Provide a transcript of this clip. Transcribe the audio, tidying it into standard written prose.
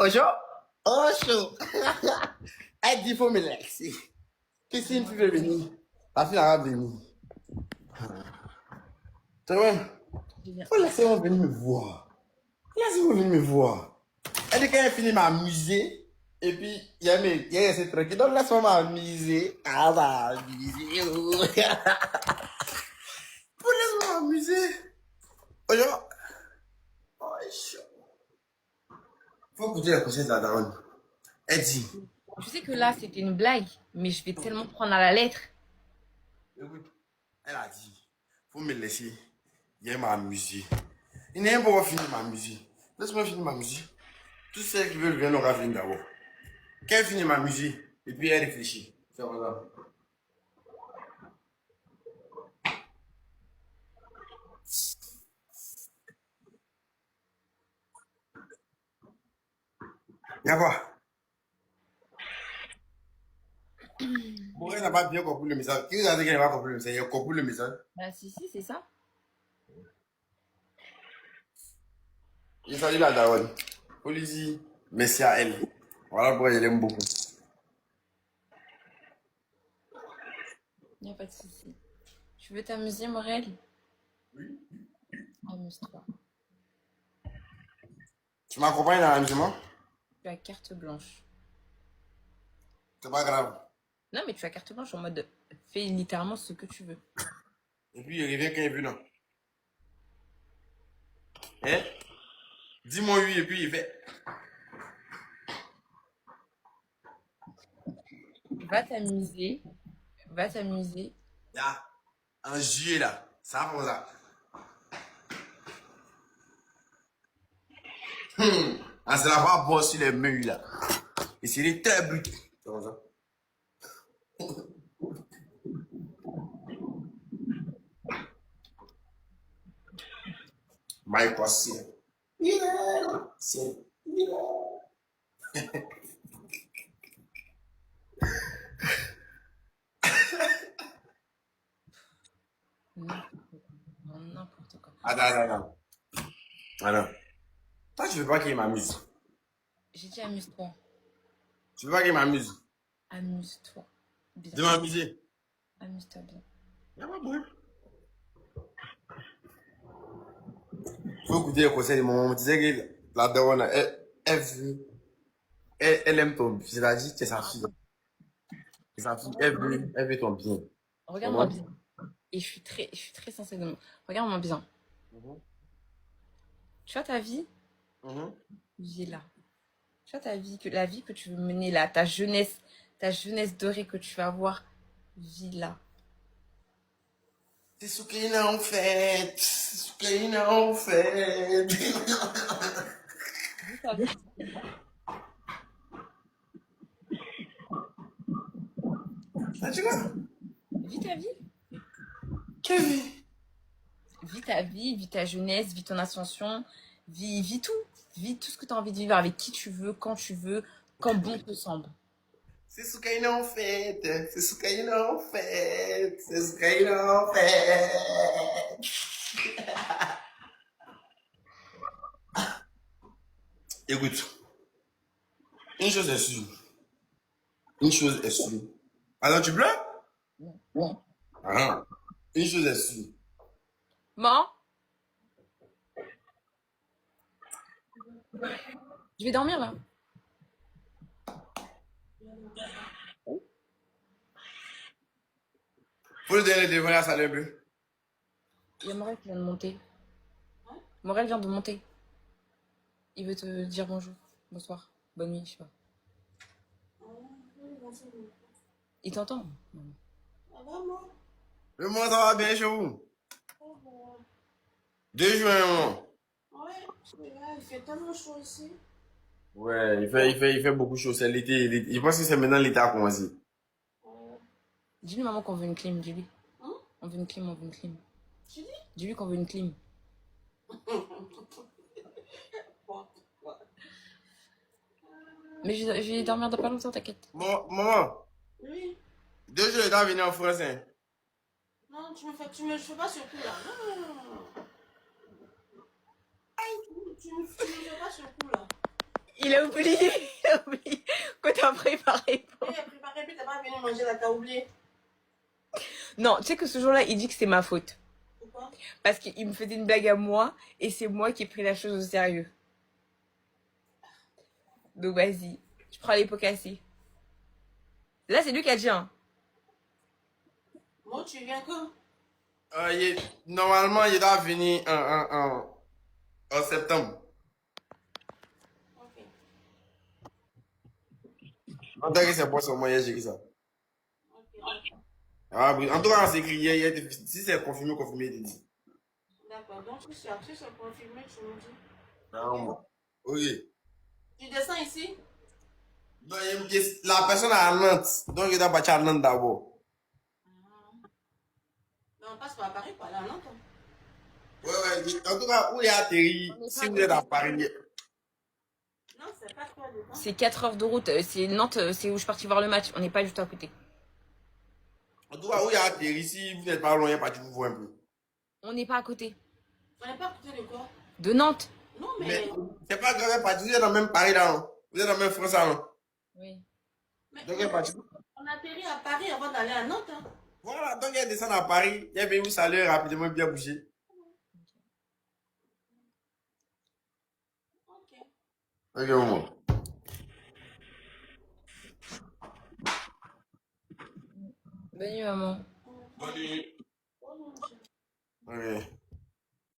Ojo, Ojo. Elle dit qu'il faut me laisser. Qu'est-ce que tu veux venir? La fille arabe venir. C'est vrai? Faut laisser moi venir me voir. Laissez-moi venir me voir. Elle dit qu'elle finit m'amuser. Et puis, il y a ces trucs. Donc, laisse-moi m'amuser. Ah, m'amuser. Faut laisse-moi m'amuser. Ojo. Ojo. Faut écouter la conscience de la daronne. Elle dit. Je sais que là, c'était une blague, mais je vais tellement prendre à la lettre. Écoute, elle a dit, faut me laisser. Il m'amuser. Il n'est pas fini ma musique. Laisse-moi finir ma musique. Tous ceux qui veulent venir aura fini d'abord. Qu'elle finit ma musique, et puis elle réfléchit. C'est comme ça. Y'a quoi? Bon, elle n'a pas bien compris le message. Qui vous a dit qu'elle n'a pas compris le message? Elle a compris le message. Bah, si, c'est ça. Je salue la daronne. Faut lui dire merci à elle. Voilà pourquoi je l'aime beaucoup. Il n'y a pas de souci. Tu veux t'amuser, Morel? Oui. Amuse-toi. Tu m'accompagnes dans l'amusement? Tu as carte blanche. C'est pas grave. Non, mais tu as carte blanche en mode fais littéralement ce que tu veux. Et puis il revient quand il veut, non? Hein? Dis-moi oui, et puis il fait. Va t'amuser. Va t'amuser. Là, en juillet, là. Ça va comme ça. Ah, c'est la va boire sur les murs, là. Et c'est des très brut. C'est comme ça. Mike Passy. Yeah. C'est. N'importe quoi. Attends. Alors, toi, tu veux pas qu'il m'amuse. J'ai dit amuse-toi. Tu veux pas qu'il m'amuse. Amuse-toi. Bien. De m'amuser. Amuse-toi bien. Y'a pas de problème. Faut écouter les conseils de mon maman. Tu sais que la daronne, elle aime ton bien. C'est-à-dire que c'est sa fille. C'est sa fille. Elle veut ton bien. Regarde-moi Comment? bien. Et je suis très sincère de moi. Regarde-moi bien. Mhm. Tu vois ta vie? Mhm. Vis là. Tu vois ta vie, la vie que tu veux mener là, ta jeunesse dorée que tu vas avoir, vis là. C'est ce qu'il a en fait. C'est ce qu'il a en fait. Vis ta vie. Ah, tu vois? Vis ta vie. Quelle vie? Vis ta vie, vis ta jeunesse, vis ton ascension, vis tout. Vis tout ce que tu as envie de vivre avec qui tu veux, quand bon te semble. C'est ce qu'il a en fait. C'est ce qu'il a en fait. C'est ce qu'il a en fait. Écoute, une chose est sûre. Une chose est sûre. Alors tu pleures? Non. Ah. Une chose est sûre. Bon, je vais dormir là. Faut le donner devant la salle un peu. Il y a Morel qui vient de monter. Morel vient de monter. Il veut te dire bonjour, bonsoir, bonne nuit, je sais pas. Il t'entend? Le monde ça va bien chez vous. 2 juin. Ouais, il fait tellement chaud ici. Ouais, il fait beaucoup chaud. C'est l'été. Je pense que c'est maintenant l'été a commencé. Dis-lui maman qu'on veut une clim, dis-lui. Hein? On veut une clim, on veut une clim. Tu dis? Dis-lui qu'on veut une clim. Mais je vais dormir dans pas longtemps, t'inquiète. Maman, Oui. 2 jours, il doit venir en France. Hein. Non, tu me fais pas surtout là. Non. Tu me fais pas surtout là. Il a oublié, il a oublié que t'as préparé. Il a préparé, puis t'as pas venu manger là, t'as oublié. Non, tu sais que ce jour-là, il dit que c'est ma faute. Pourquoi? Parce qu'il me faisait une blague à moi et c'est moi qui ai pris la chose au sérieux. Donc vas-y, je prends les pots cassés. Là, c'est lui qui a dit, hein. Moi, tu viens quand? Normalement, il doit venir en septembre. Ok. En tant que c'est pour ce moyen, j'ai dit ça. Ok. Ah, oui. En tout cas, c'est écrit hier, si c'est confirmé, confirmé, il dit. D'accord. Donc, si c'est confirmé, tu me dis. Non, moi. Oui. Tu descends ici? Donc, la personne est à Nantes. Donc, il doit partir à Nantes d'abord. Mais on passe par Paris pour aller à Nantes. Ouais, ouais. En tout cas, où il a atterri, On est si pas vous êtes à à Paris. Non, c'est pas toi de temps. C'est 4 heures de route. C'est Nantes, c'est où je suis partie voir le match. On n'est pas du tout à côté. En tout cas, où il a atterri, si vous n'êtes pas loin, il est parti vous voir un peu. On n'est pas à côté. On n'est pas à côté de quoi? De Nantes. Non, Mais mais. c'est pas grave, il est parti. Vous êtes dans le même Paris là, non? Vous êtes dans le même France là, non? Oui. mais Donc, il est parti. on atterrit à Paris avant d'aller à Nantes. Hein. Voilà, donc il descend à Paris, il est venu vous saluer rapidement, bien bouger. Ok. Ok, maman. Bonne nuit, maman. Bonne nuit. Bonne nuit, monsieur. Ok.